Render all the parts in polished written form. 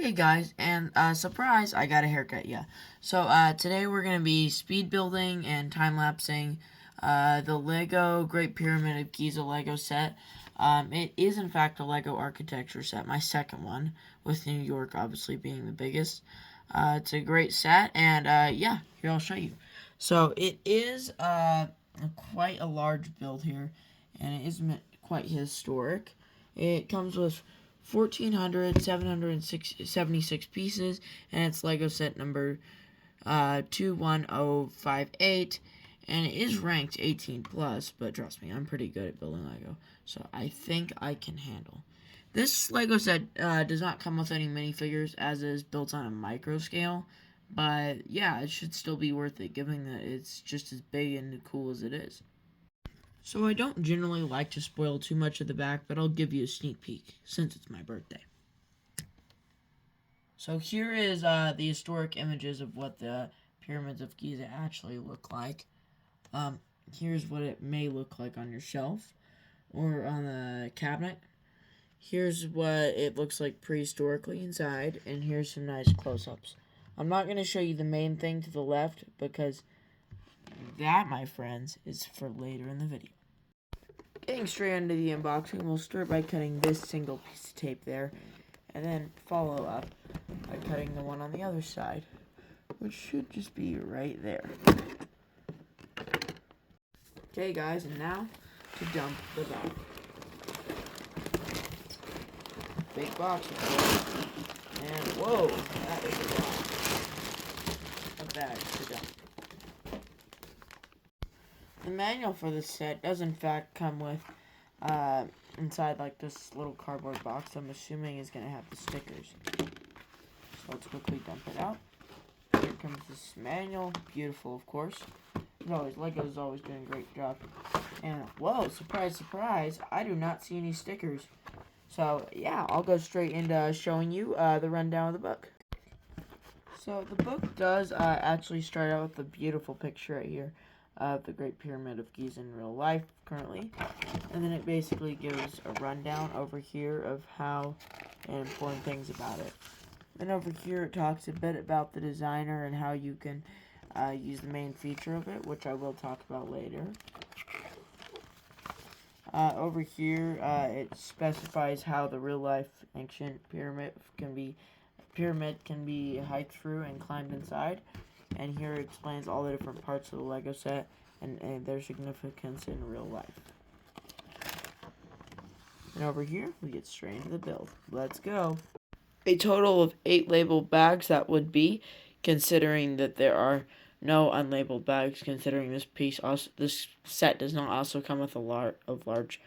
Hey guys, and surprise, I got a haircut, yeah. So today we're going to be speed building and time-lapsing the Lego Great Pyramid of Giza Lego set. It is in fact a Lego architecture set, my second one, with New York obviously being the biggest. It's a great set, and yeah, here I'll show you. So it is quite a large build here, and it is quite historic. It comes with 1,776 pieces, and it's Lego set number 21058, and it is ranked 18 plus, but trust me, I'm pretty good at building Lego, so I think I can handle. This Lego set does not come with any minifigures, as it is built on a micro scale, but yeah, it should still be worth it, given that it's just as big and cool as it is. So I don't generally like to spoil too much of the back, but I'll give you a sneak peek, since it's my birthday. So here is the historic images of what the pyramids of Giza actually look like. Here's what it may look like on your shelf, or on the cabinet. Here's what it looks like prehistorically inside, and here's some nice close-ups. I'm not going to show you the main thing to the left, because that, my friends, is for later in the video. Getting straight into the unboxing, we'll start by cutting this single piece of tape there, and then follow up by cutting the one on the other side, which should just be right there. Okay guys, and now to dump the bag. Big box, of course, and whoa, that is a lot of bags to dump. The manual for this set does in fact come with inside like this little cardboard box. I'm assuming is going to have the stickers. So let's quickly dump it out. Here comes this manual. Beautiful, of course. As always, Lego's always doing a great job. And whoa, surprise, surprise, I do not see any stickers. So yeah, I'll go straight into showing you the rundown of the book. So the book does actually start out with a beautiful picture right here of the Great Pyramid of Giza in real life currently, and then it basically gives a rundown over here of how and important things about it. Then over here it talks a bit about the designer and how you can use the main feature of it, which I will talk about later. Over here it specifies how the real life ancient pyramid can be hiked through and climbed inside. And here it explains all the different parts of the Lego set and their significance in real life. And over here, we get straight into the build. Let's go. A total of 8 labeled bags that would be, considering that there are no unlabeled bags, considering this set does not also come with a large parts.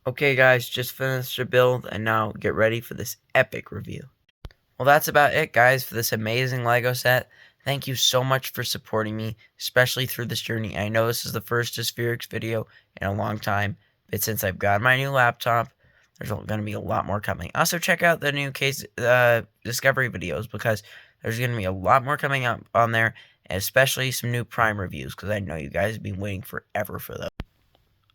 Okay guys, just finished the build and now get ready for this epic review. Well, that's about it guys for this amazing LEGO set. Thank you so much for supporting me, especially through this journey. I know this is the first Aspheerix video in a long time, but since I've got my new laptop, there's going to be a lot more coming. Also, check out the new case discovery videos because there's going to be a lot more coming up on there, and especially some new Prime reviews because I know you guys have been waiting forever for those.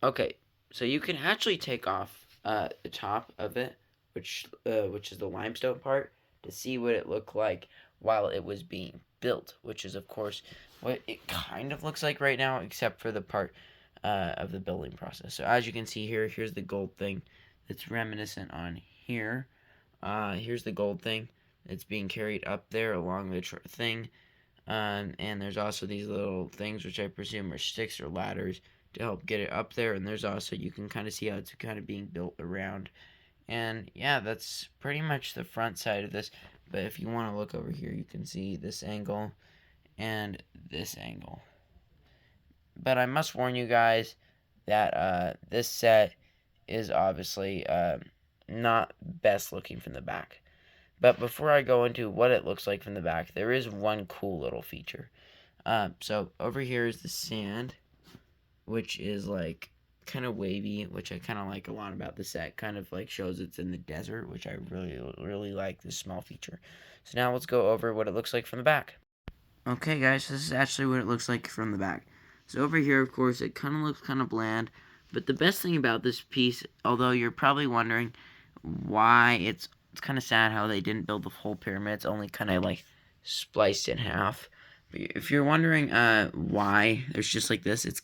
Okay, so you can actually take off the top of it, which is the limestone part, to see what it looked like while it was being built, which is of course what it kind of looks like right now, except for the part of the building process. So as you can see here, here's the gold thing that's reminiscent on here. Here's the gold thing that's being carried up there along the thing. And there's also these little things, which I presume are sticks or ladders, to help get it up there. And there's also, you can kind of see how it's kind of being built around. And yeah, that's pretty much the front side of this. But if you want to look over here, you can see this angle and this angle. But I must warn you guys that this set is obviously not best looking from the back. But before I go into what it looks like from the back, there is one cool little feature. So over here is the sand, which is like kind of wavy, which I kind of like a lot about the set. Kind of like shows it's in the desert, which I really like this small feature. So now let's go over what it looks like from the back. Okay guys, this is actually what it looks like from the back. So over here, of course, it kind of looks kind of bland, but the best thing about this piece, although you're probably wondering why it's kind of sad how they didn't build the whole pyramid, it's only kind of like spliced in half. But if you're wondering why there's just like this, it's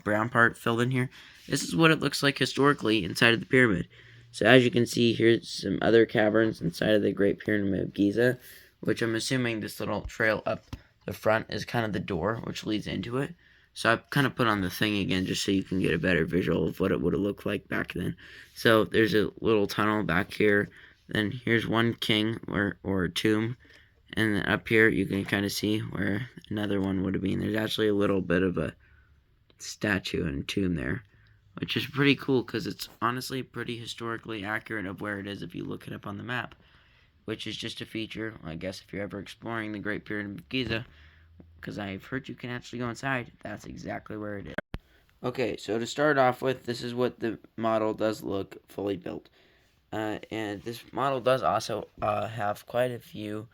brown part filled in here. This is what it looks like historically inside of the pyramid. So as you can see, here's some other caverns inside of the Great Pyramid of Giza, which I'm assuming this little trail up the front is kind of the door, which leads into it. So I've kind of put on the thing again just so you can get a better visual of what it would have looked like back then. So there's a little tunnel back here. Then here's one king or a tomb. And then up here you can kind of see where another one would have been. There's actually a little bit of a statue and tomb there, which is pretty cool because it's honestly pretty historically accurate of where it is if you look it up on the map, which is just a feature, I guess, if you're ever exploring the Great Pyramid of Giza, because I've heard you can actually go inside. That's exactly where it is. Okay, so to start off with, this is what the model does look fully built. And this model does also have quite a few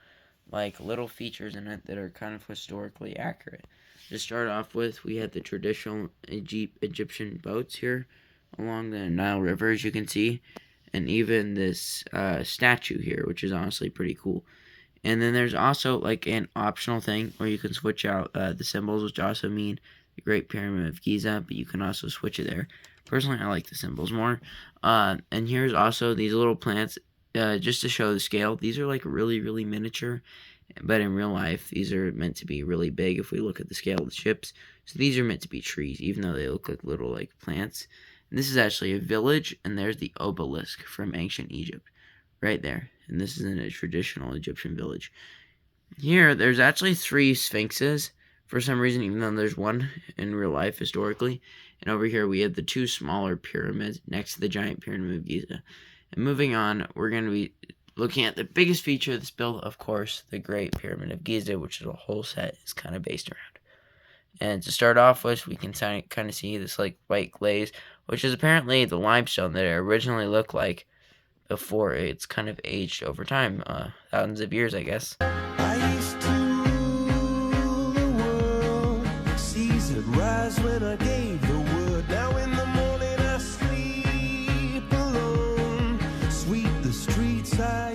like little features in it that are kind of historically accurate. To start off with, we had the traditional Egyptian boats here along the Nile River, as you can see, and even this statue here, which is honestly pretty cool. And then there's also like an optional thing where you can switch out the symbols, which also mean the Great Pyramid of Giza, but you can also switch it there. Personally, I like the symbols more. And here's also these little plants, just to show the scale. These are like really miniature, but in real life, these are meant to be really big if we look at the scale of the ships. So these are meant to be trees, even though they look like little like plants. And this is actually a village, and there's the obelisk from ancient Egypt, right there. And this is in a traditional Egyptian village. Here, there's actually 3 sphinxes for some reason, even though there's one in real life historically. And over here, we have the 2 smaller pyramids next to the giant pyramid of Giza. And moving on, we're going to be looking at the biggest feature of this build, of course, the Great Pyramid of Giza, which the whole set is kind of based around. And to start off with, we can kind of see this like white glaze, which is apparently the limestone that it originally looked like before it's kind of aged over time, thousands of years, I guess. I used to rule the world, seas would rise when I gave the word. Now in the morning I sleep alone, sweep the streets I